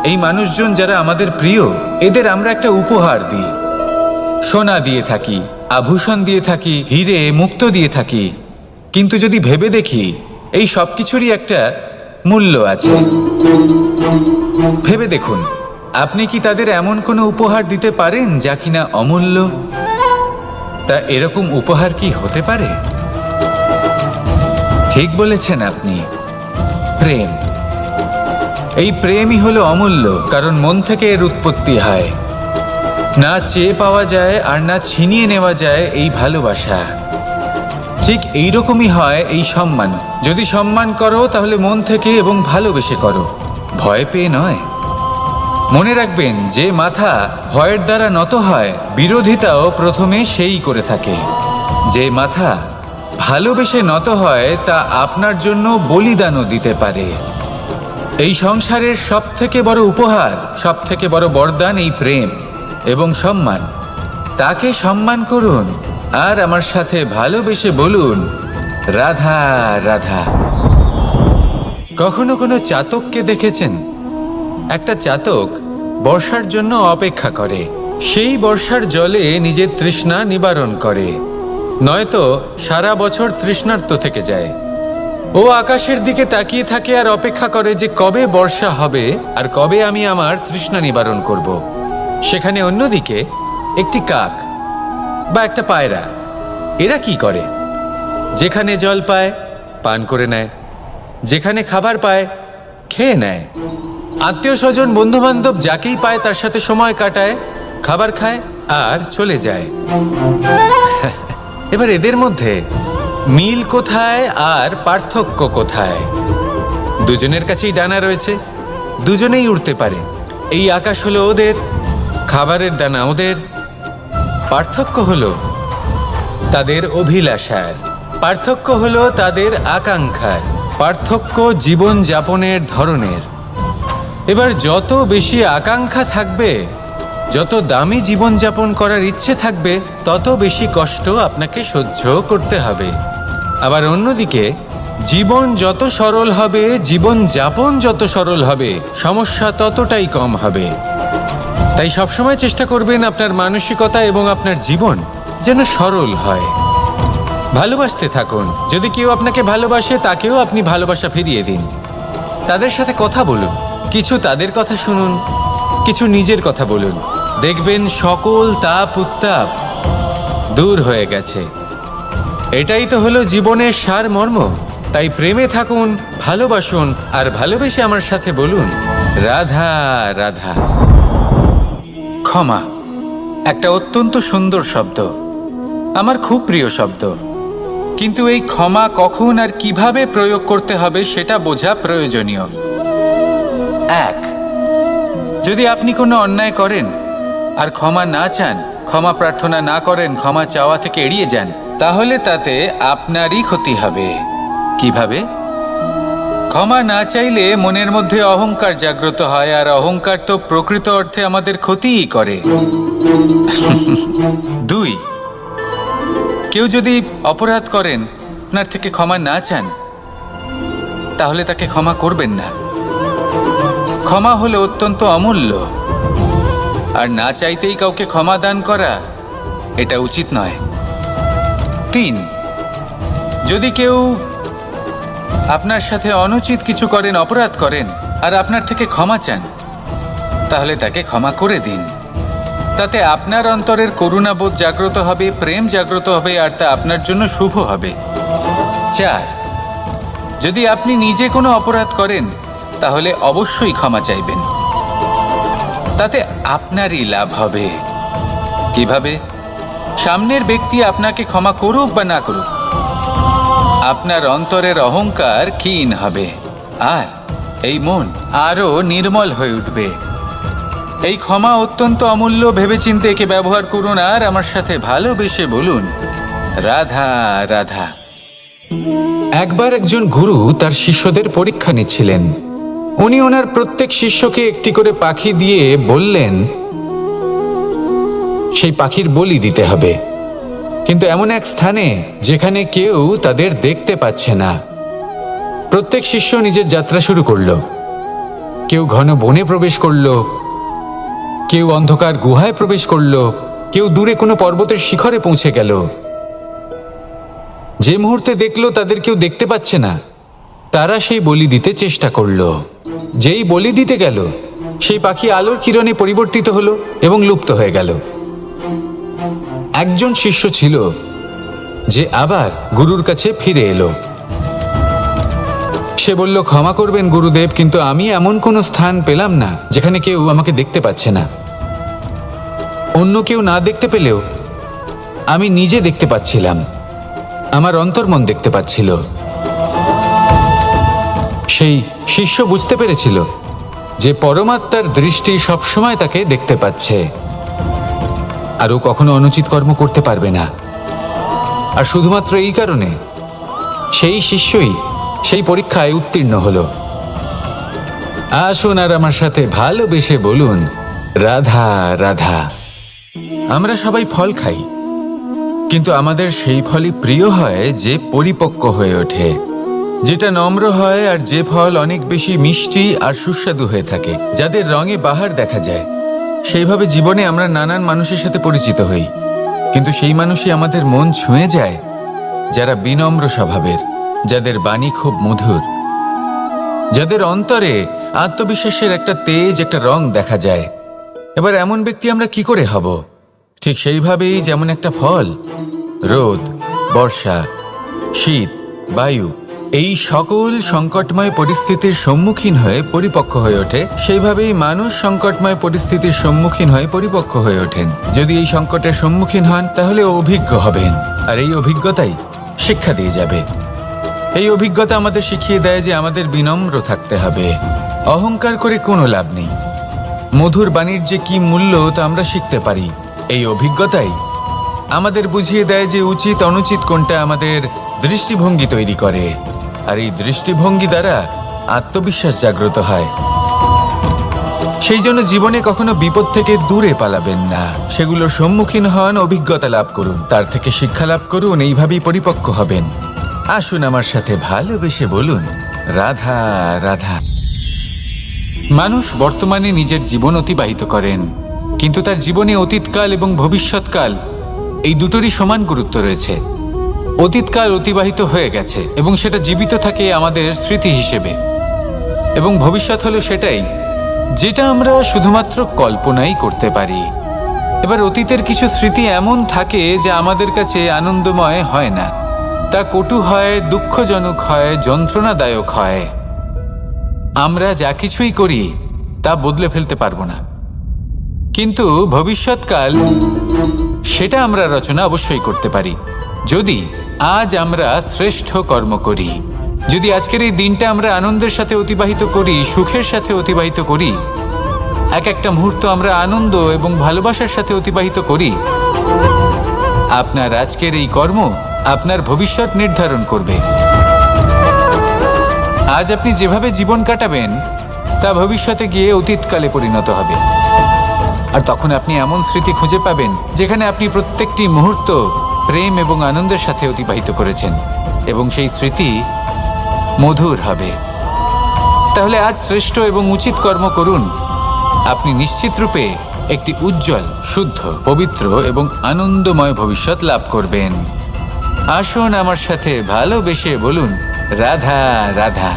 এই মানুষজন যারা আমাদের প্রিয়, এদের আমরা একটা উপহার দিই। সোনা দিয়ে থাকি, আভূষণ দিয়ে থাকি, হিরে মুক্ত দিয়ে থাকি। কিন্তু যদি ভেবে দেখি, এই সব কিছুরই একটা মূল্য আছে। ভেবে দেখুন, আপনি কি তাদের এমন কোনো উপহার দিতে পারেন যা কিনা অমূল্য? তা এরকম উপহার কি হতে পারে? ঠিক বলেছেন আপনি, প্রেম। এই প্রেমই হলো অমূল্য, কারণ মন থেকে এর উৎপত্তি হয়। না চেয়ে পাওয়া যায় আর না ছিনিয়ে নেওয়া যায় এই ভালোবাসা। ঠিক এইরকমই হয় এই সম্মান। যদি সম্মান করো তাহলে মন থেকে এবং ভালোবেসে করো, ভয় পেয়ে নয়। মনে রাখবেন, যে মাথা ভয়ের দ্বারা নত হয়, বিরোধিতাও প্রথমে সেই করে থাকে। যে মাথা ভালোবেসে নত হয়, তা আপনার জন্য বলিদানও দিতে পারে। এই সংসারের সব থেকে বড় উপহার, সব থেকে বড় বরদান এই প্রেম এবং সম্মান। তাকে সম্মান করুন আর আমার সাথে ভালোবেসে বলুন, রাধা রাধা। কখনো কোনো চাতককে দেখেছেন? একটা চাতক বর্ষার জন্য অপেক্ষা করে। সেই বর্ষার জলে নিজের তৃষ্ণা নিবারণ করে, নয়তো সারা বছর তৃষ্ণার্ত থেকে যায়। ও আকাশের দিকে তাকিয়ে থাকে আর অপেক্ষা করে যে কবে বর্ষা হবে আর কবে আমি আমার তৃষ্ণা নিবারণ করব। সেখানে অন্যদিকে একটি কাক বা একটা পায়রা, এরা কি করে? যেখানে জল পায় পান করে নেয়, যেখানে খাবার পায় খেয়ে নেয়, আত্মীয় স্বজন বন্ধু বান্ধব যাকেই পায় তার সাথে সময় কাটায়, খাবার খায় আর চলে যায়। এবার এদের মধ্যে মিল কোথায় আর পার্থক্য কোথায়? দুজনের কাছেই ডানা রয়েছে, দুজনেই উড়তে পারে। এই আকাশ হলো ওদের, খাবারের দানা ওদের। পার্থক্য হলো তাদের অভিলাষার, পার্থক্য হলো তাদের আকাঙ্ক্ষার, পার্থক্য জীবন যাপনের ধরনের। এবার যত বেশি আকাঙ্ক্ষা থাকবে, যত দামি জীবনযাপন করার ইচ্ছে থাকবে, তত বেশি কষ্ট আপনাকে সহ্য করতে হবে। আবার অন্যদিকে জীবন যত সরল হবে, জীবনযাপন যত সরল হবে, সমস্যা ততটাই কম হবে। তাই সবসময় চেষ্টা করবেন আপনার মানসিকতা এবং আপনার জীবন যেন সরল হয়। ভালোবাসতে থাকুন। যদি কেউ আপনাকে ভালোবাসে, তাকেও আপনি ভালোবাসা ফিরিয়ে দিন। তাদের সাথে কথা বলুন, কিছু তাদের কথা শুনুন, কিছু নিজের কথা বলুন। দেখবেন সকল তাপ উত্তাপ দূর হয়ে গেছে। এটাই তো হলো জীবনের সারমর্ম। তাই প্রেমে থাকুন, ভালোবাসুন, আর ভালোবেসে আমার সাথে বলুন, রাধা রাধা। ক্ষমা একটা অত্যন্ত সুন্দর শব্দ, আমার খুব প্রিয় শব্দ। কিন্তু এই ক্ষমা কখন আর কিভাবে প্রয়োগ করতে হবে সেটা বোঝা প্রয়োজনীয়। এক, যদি আপনি কোনো অন্যায় করেন আর ক্ষমা না চান, ক্ষমা প্রার্থনা না করেন, ক্ষমা চাওয়া থেকে এড়িয়ে যান, তাহলে তাতে আপনারই ক্ষতি হবে। কিভাবে? ক্ষমা না চাইলে মনের মধ্যে অহংকার জাগ্রত হয়, আর অহংকার তো প্রকৃত অর্থে আমাদের ক্ষতিই করে। দুই, কেউ যদি অপরাধ করেন, আপনার থেকে ক্ষমা না চান, তাহলে তাকে ক্ষমা করবেন না। ক্ষমা হলো অত্যন্ত অমূল্য, আর না চাইতেই কাউকে ক্ষমা দান করা এটা উচিত নয়। তিন, যদি কেউ আপনার সাথে অনুচিত কিছু করেন, অপরাধ করেন, আর আপনার থেকে ক্ষমা চান, তাহলে তাকে ক্ষমা করে দিন। তাতে আপনার অন্তরের করুণাবোধ জাগ্রত হবে, প্রেম জাগ্রত হবে, আর তা আপনার জন্য শুভ হবে। চার, যদি আপনি নিজে কোনো অপরাধ করেন, তাহলে অবশ্যই ক্ষমা চাইবেন। তাতে আপনারই লাভ হবে। কিভাবে? সামনের ব্যক্তি আপনাকে ক্ষমা করুক বা না করুক, আপনার অন্তরের অহংকার ক্ষীণ হবে, আর এই মন আরো নির্মল হয়ে উঠবে। এই ক্ষমা অত্যন্ত অমূল্য। ভেবেচিন্তে একে ব্যবহার করুন আর আমার সাথে ভালোবেসে বলুন, রাধা রাধা। একবার একজন গুরু তার শিষ্যদের পরীক্ষা নিচ্ছিলেন। উনি ওনার প্রত্যেক শিষ্যকে একটি করে পাখি দিয়ে বললেন, সেই পাখির বলি দিতে হবে, কিন্তু এমন এক স্থানে যেখানে কেউ তাদের দেখতে পাচ্ছে না। প্রত্যেক শিষ্য নিজের যাত্রা শুরু করলো। কেউ ঘন বনে প্রবেশ করলো, কেউ অন্ধকার গুহায় প্রবেশ করলো, কেউ দূরে কোনো পর্বতের শিখরে পৌঁছে গেল। যে মুহূর্তে দেখলো তাদের কেউ দেখতে পাচ্ছে না, তারা সেই বলি দিতে চেষ্টা করলো। যেই বলি দিতে গেল, সেই পাখি আলোর কিরণে পরিবর্তিত হলো এবং লুপ্ত হয়ে গেল। একজন শিষ্য ছিল যে আবার গুরুর কাছে ফিরে এলো। সে বলল, ক্ষমা করবেন গুরুদেব, কিন্তু আমি এমন কোনো স্থান পেলাম না যেখানে কেউ আমাকে দেখতে পাচ্ছে না। অন্য কেউ না দেখতে পেলেও আমি নিজে দেখতে পাচ্ছিলাম, আমার অন্তর্মন দেখতে পাচ্ছিল। সেই শিষ্য বুঝতে পেরেছিল যে পরমাত্মার দৃষ্টি সবসময় তাকে দেখতে পাচ্ছে, আর ও কখনো অনুচিত কর্ম করতে পারবে না। আর শুধুমাত্র এই কারণে সেই শিষ্যই সেই পরীক্ষায় উত্তীর্ণ হলো। আসুন আর আমার সাথে ভালোবেসে বলুন, রাধা রাধা। আমরা সবাই ফল খাই, কিন্তু আমাদের সেই ফলই প্রিয় হয় যে পরিপক্ক হয়ে ওঠে, যেটা নম্র হয়, আর যে ফল অনেক বেশি মিষ্টি আর সুস্বাদু হয়ে থাকে, যাদের রঙে বাহার দেখা যায়। সেইভাবে জীবনে আমরা নানান মানুষের সাথে পরিচিত হই, কিন্তু সেই মানুষই আমাদের মন ছুঁয়ে যায় যারা বিনম্র স্বভাবের, যাদের বাণী খুব মধুর, যাদের অন্তরে আত্মবিশ্বাসের একটা তেজ, একটা রং দেখা যায়। এবার এমন ব্যক্তি আমরা কি করে হব? ঠিক সেইভাবেই যেমন একটা ফল রোদ, বর্ষা, শীত, বায়ু এই সকল সংকটময় পরিস্থিতির সম্মুখীন হয়ে পরিপক্ক হয়ে ওঠে, সেইভাবেই মানুষ সংকটময় পরিস্থিতির সম্মুখীন হয়ে পরিপক্ক হয়ে ওঠেন। যদি এই সংকটের সম্মুখীন হন তাহলে অভিজ্ঞ হবেন, আর এই অভিজ্ঞতাই শিক্ষা দিয়ে যাবে। এই অভিজ্ঞতা আমাদের শিখিয়ে দেয় যে আমাদের বিনম্র থাকতে হবে। অহংকার করে কোনো লাভ নেই। মধুর বাণীর যে কি মূল্য তা আমরা শিখতে পারি। এই অভিজ্ঞতাই আমাদের বুঝিয়ে দেয় যে উচিত অনুচিত কোনটা, আমাদের দৃষ্টিভঙ্গি তৈরি করে, আর এই দৃষ্টিভঙ্গি দ্বারা আত্মবিশ্বাস জাগ্রত হয়। সেই জন্য জীবনে কখনো বিপদ থেকে দূরে পালাবেন না, সেগুলোর সম্মুখীন হন, অভিজ্ঞতা লাভ করুন, তার থেকে শিক্ষা লাভ করুন, এইভাবেই পরিপক্ক হবেন। আসুন আমার সাথে ভালোবেসে বলুন, রাধা রাধা। মানুষ বর্তমানে নিজের জীবন অতিবাহিত করেন, কিন্তু তার জীবনে অতীতকাল এবং ভবিষ্যৎকাল এই দুটোরই সমান গুরুত্ব রয়েছে। অতীতকাল অতিবাহিত হয়ে গেছে এবং সেটা জীবিত থাকে আমাদের স্মৃতি হিসেবে, এবং ভবিষ্যৎ হলো সেটাই যেটা আমরা শুধুমাত্র কল্পনাই করতে পারি। এবার অতীতের কিছু স্মৃতি এমন থাকে যা আমাদের কাছে আনন্দময় হয় না, তা কটু হয়, দুঃখজনক হয়, যন্ত্রণাদায়ক হয়। আমরা যা কিছুই করি তা বদলে ফেলতে পারবো না, কিন্তু ভবিষ্যৎকাল সেটা আমরা রচনা অবশ্যই করতে পারি, যদি আজ আমরা শ্রেষ্ঠ কর্ম করি। যদি আজকের এই দিনটা আমরা আনন্দের সাথে অতিবাহিত করি, সুখের সাথে অতিবাহিত করি, এক একটা মুহূর্ত আমরা আনন্দ এবং ভালোবাসার সাথে অতিবাহিত করি, আপনার আজকের এই কর্ম আপনার ভবিষ্যৎ নির্ধারণ করবে। আজ আপনি যেভাবে জীবন কাটাবেন তা ভবিষ্যতে গিয়ে অতীতকালে পরিণত হবে, আর তখন আপনি এমন স্মৃতি খুঁজে পাবেন যেখানে আপনি প্রত্যেকটি মুহূর্ত প্রেম এবং আনন্দের সাথে অতিবাহিত করেছেন, এবং সেই স্মৃতি মধুর হবে। তাহলে আজ শ্রেষ্ঠ এবং উচিত কর্ম করুন, আপনি নিশ্চিত রূপে একটি উজ্জ্বল, শুদ্ধ, পবিত্র এবং আনন্দময় ভবিষ্যৎ লাভ করবেন। আসুন আমার সাথে ভালোবেসে বলুন, রাধা রাধা।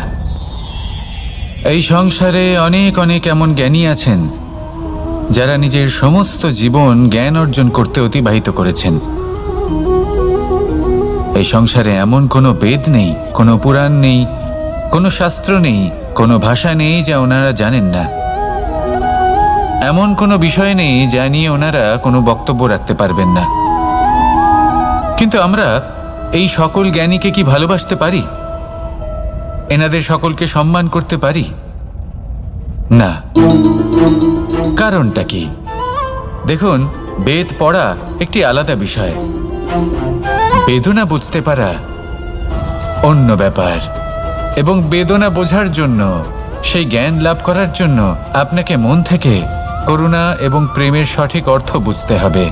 এই সংসারে অনেক অনেক এমন জ্ঞানী আছেন যারা নিজের সমস্ত জীবন জ্ঞান অর্জন করতে অতিবাহিত করেছেন। এই সংসারে এমন কোনো বেদ নেই, কোনো পুরাণ নেই, কোনো শাস্ত্র নেই, কোনো ভাষা নেই যা ওনারা জানেন না। এমন কোনো বিষয় নেই যা নিয়ে ওনারা কোনো বক্তব্য রাখতে পারবেন না। কিন্তু আমরা এই সকল জ্ঞানীকে কি ভালোবাসতে পারি? এনাদের সকলকে সম্মান করতে পারি না। কারণটা কি? দেখুন, বেদ পড়া একটি আলাদা বিষয়, বেদনা বুঝতে পারা অন্য ব্যাপার, এবং বেদনা বোঝার জন্য, সেই জ্ঞান লাভ করার জন্য আপনাকে মন থেকে করুণা এবং প্রেমের সঠিক অর্থ বুঝতে হবে।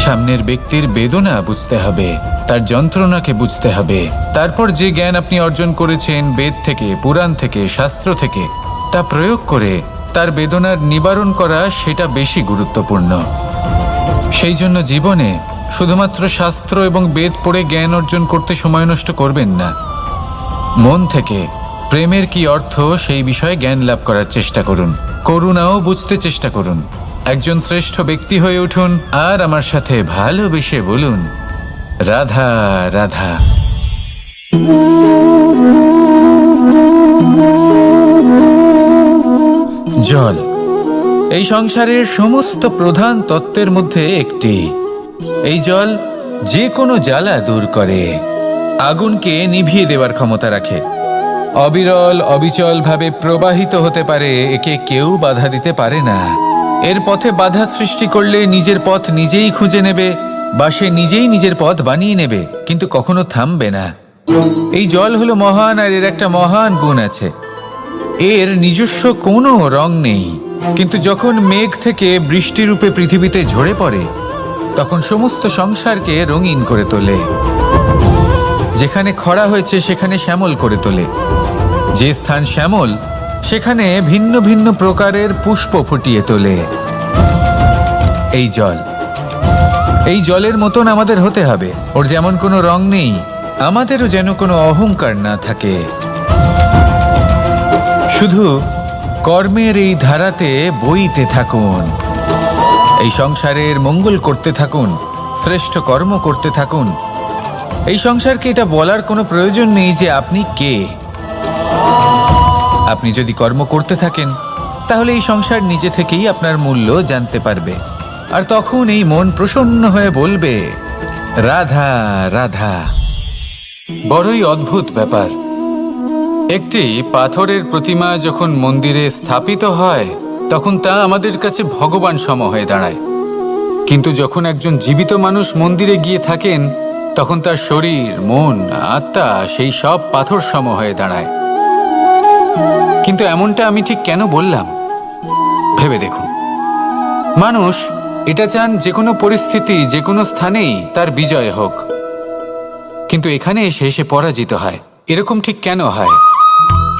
সামনের ব্যক্তির বেদনা বুঝতে হবে, তার যন্ত্রণাকে বুঝতে হবে। তারপর যে জ্ঞান আপনি অর্জন করেছেন বেদ থেকে, পুরাণ থেকে, শাস্ত্র থেকে, তা প্রয়োগ করে তার বেদনার নিবারণ করা, সেটা বেশি গুরুত্বপূর্ণ। সেই জন্য জীবনে শুধুমাত্র শাস্ত্র এবং বেদ পড়ে জ্ঞান অর্জন করতে সময় নষ্ট করবেন না। মন থেকে প্রেমের কি অর্থ সেই বিষয়ে জ্ঞান লাভ করার চেষ্টা করুন। করুণাও বুঝতে চেষ্টা করুন। একজন শ্রেষ্ঠ ব্যক্তি হয়ে উঠুন আর আমার সাথে ভালোবেসে বলুন, রাধা রাধা। জল এই সংসারের সমস্ত প্রধান তত্ত্বের মধ্যে একটি। এই জল যে কোনো জ্বালা দূর করে, আগুনকে নিভিয়ে দেওয়ার ক্ষমতা রাখে, অবিরল অবিচল ভাবে প্রবাহিত হতে পারে, একে কেউ বাধা দিতে পারে না। এর পথে বাধা সৃষ্টি করলে নিজের পথ নিজেই খুঁজে নেবে বা সে নিজেই নিজের পথ বানিয়ে নেবে, কিন্তু কখনো থামবে না। এই জল হলো মহান, আর এর একটা মহান গুণ আছে, এর নিজস্ব কোনো রং নেই। কিন্তু যখন মেঘ থেকে বৃষ্টিরূপে পৃথিবীতে ঝরে পড়ে, তখন সমস্ত সংসারকে রঙিন করে তোলে। যেখানে খরা হয়েছে সেখানে শ্যামল করে তোলে। যে স্থান শ্যামল সেখানে ভিন্ন ভিন্ন প্রকারের পুষ্প ফুটিয়ে তোলে। এই জল, এই জলের মতন আমাদের হতে হবে। ওর যেমন কোনো রং নেই, আমাদেরও যেন কোনো অহংকার না থাকে। শুধু কর্মের এই ধারাতে বইতে থাকুন, এই সংসারের মঙ্গল করতে থাকুন, শ্রেষ্ঠ কর্ম করতে থাকুন। এই সংসারকে এটা বলার কোনো প্রয়োজন নেই যে আপনি কে। আপনি যদি কর্ম করতে থাকেন তাহলে এই সংসার নিজে থেকেই আপনার মূল্য জানতে পারবে, আর তখন এই মন প্রসন্ন হয়ে বলবে, রাধা রাধা। বড়ই অদ্ভুত ব্যাপার, একটি পাথরের প্রতিমা যখন মন্দিরে স্থাপিত হয় তখন তা আমাদের কাছে ভগবান সম হয়ে দাঁড়ায়। কিন্তু যখন একজন জীবিত মানুষ মন্দিরে গিয়ে থাকেন তখন তার শরীর, মন, আত্মা সেই সব পাথর সম হয়ে দাঁড়ায়। কিন্তু এমনটা আমি ঠিক কেন বললাম ভেবে দেখুন। মানুষ এটা চান যে কোনো পরিস্থিতি, যে কোনো স্থানেই তার বিজয় হোক, কিন্তু এখানে এসে সে পরাজিত হয়। এরকম ঠিক কেন হয়?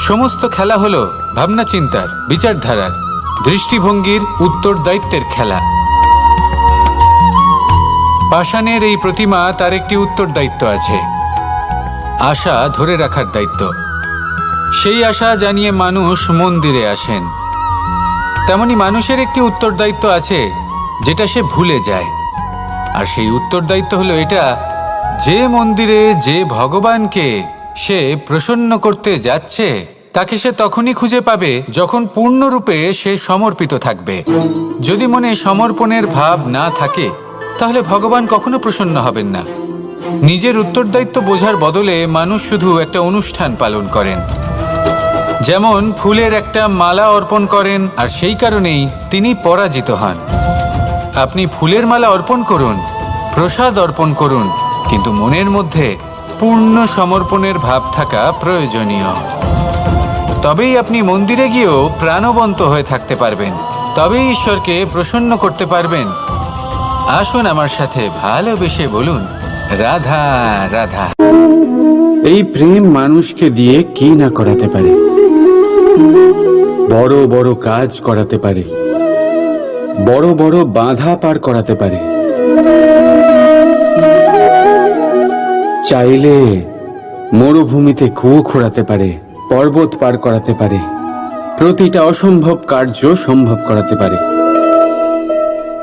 সমস্ত খেলা হলো ভাবনা চিন্তার, বিচারধারার, দৃষ্টিভঙ্গির, উত্তরদায়িত্বের খেলা। পাষাণের এই প্রতিমা, তার একটি উত্তরদায়িত্ব আছে, আশা ধরে রাখার দায়িত্ব। সেই আশা জানিয়ে মানুষ মন্দিরে আসেন। তেমনি মানুষের একটি উত্তরদায়িত্ব আছে যেটা সে ভুলে যায়, আর সেই উত্তরদায়িত্ব হলো এটা, যে মন্দিরে যে ভগবানকে সে প্রসন্ন করতে যাচ্ছে তাকে সে তখনই খুঁজে পাবে যখন পূর্ণরূপে সে সমর্পিত থাকবে। যদি মনে সমর্পণের ভাব না থাকে তাহলে ভগবান কখনো প্রসন্ন হবেন না। নিজের উত্তরদায়িত্ব বোঝার বদলে মানুষ শুধু একটা অনুষ্ঠান পালন করেন, যেমন ফুলের একটা মালা অর্পণ করেন, আর সেই কারণেই তিনি পরাজিত হন। আপনি ফুলের মালা অর্পণ করুন, প্রসাদ অর্পণ করুন, কিন্তু মনের মধ্যে পূর্ণ সমর্পণের ভাব থাকা প্রয়োজনীয়। তবেই আপনি মন্দিরে গিয়েও প্রাণবন্ত হয়ে থাকতে পারবেন, তবেই ঈশ্বরকে প্রসন্ন করতে পারবেন। আসুন আমার সাথে ভালোবেসে বলুন, রাধা রাধা। এই প্রেম মানুষকে দিয়ে কি না করাতে পারে, বড় বড় কাজ করাতে পারে, বড় বড় বাধা পার করাতে পারে। চাইলে মরুভূমিতে কুয়ো খোঁড়াতে পারে, পর্বত পার করাতে পারে, প্রতিটা অসম্ভব কার্য সম্ভব করাতে পারে।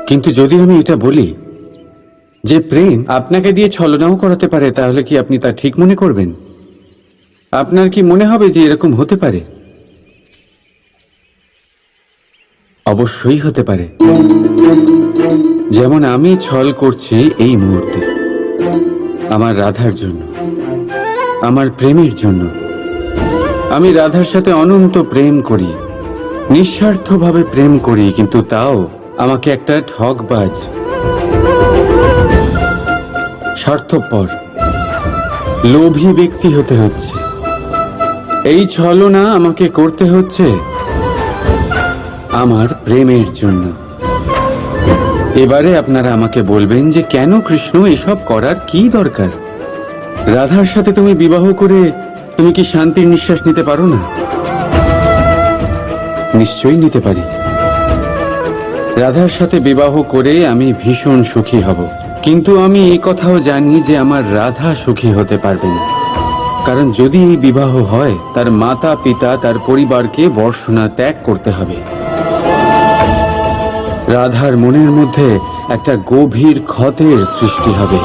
কিন্তু যদি আমি এটা বলি যে প্রেম আপনাকে দিয়ে ছলনাও করাতে পারে, তাহলে কি আপনি তা ঠিক মনে করবেন? আপনার কি মনে হবে যে এরকম হতে পারে? অবশ্যই হতে পারে। যেমন আমি ছল করছি এই মুহূর্তে আমার রাধার জন্য, আমার প্রেমের জন্য। আমি রাধার সাথে অনন্ত প্রেম করি, নিঃস্বার্থভাবে প্রেম করি, কিন্তু তাও আমাকে একটা ঠকবাজ, স্বার্থপর, লোভী ব্যক্তি হতে হচ্ছে। এই ছলনা আমাকে করতে হচ্ছে আমার প্রেমের জন্য। এবারে আপনারা আমাকে বলবেন যে কেন কৃষ্ণ এসব করার কি দরকার? রাধার সাথে তুমি বিবাহ করে তুমি কি শান্তির নিঃশ্বাস নিতে পারো না? নিশ্চয়ই নিতে পারি। রাধার সাথে বিবাহ করে আমি ভীষণ সুখী হব, কিন্তু আমি এই কথাও জানি যে আমার রাধা সুখী হতে পারবে না। কারণ যদি এই বিবাহ হয়, তার মাতা পিতা তার পরিবারকে বর্ষণা ত্যাগ করতে হবে। রাধার মনের মধ্যে একটা গভীর ক্ষতের সৃষ্টি হবে।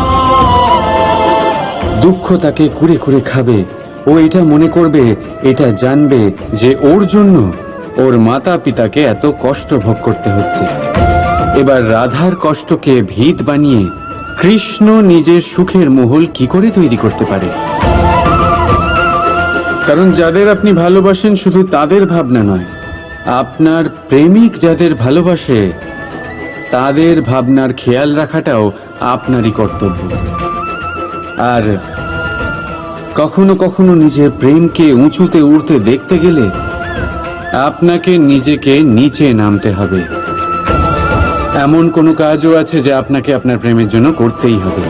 দুঃখ তাকে কুরে কুরে খাবে। ও এটা মনে করবে, এটা জানবে যে ওর জন্য ওর মাতা পিতাকে এত কষ্ট ভোগ করতে হচ্ছে। এবার রাধার কষ্টকে ভিত বানিয়ে কৃষ্ণ নিজের সুখের মহল কি করে তৈরি করতে পারে? কারণ যাদের আপনি ভালোবাসেন শুধু তাদের ভাবনা নয়, আপনার প্রেমিক যাদের ভালোবাসে তাদের ভাবনার খেয়াল রাখাটাও আপনারই কর্তব্য। আর কখনো কখনো নিজের প্রেমকে উঁচুতে উঠতে দেখতে গেলে আপনাকে নিজেকে নিচে নামতে হবে। এমন কোনো কাজও আছে যা আপনাকে আপনার প্রেমের জন্য করতেই হবে।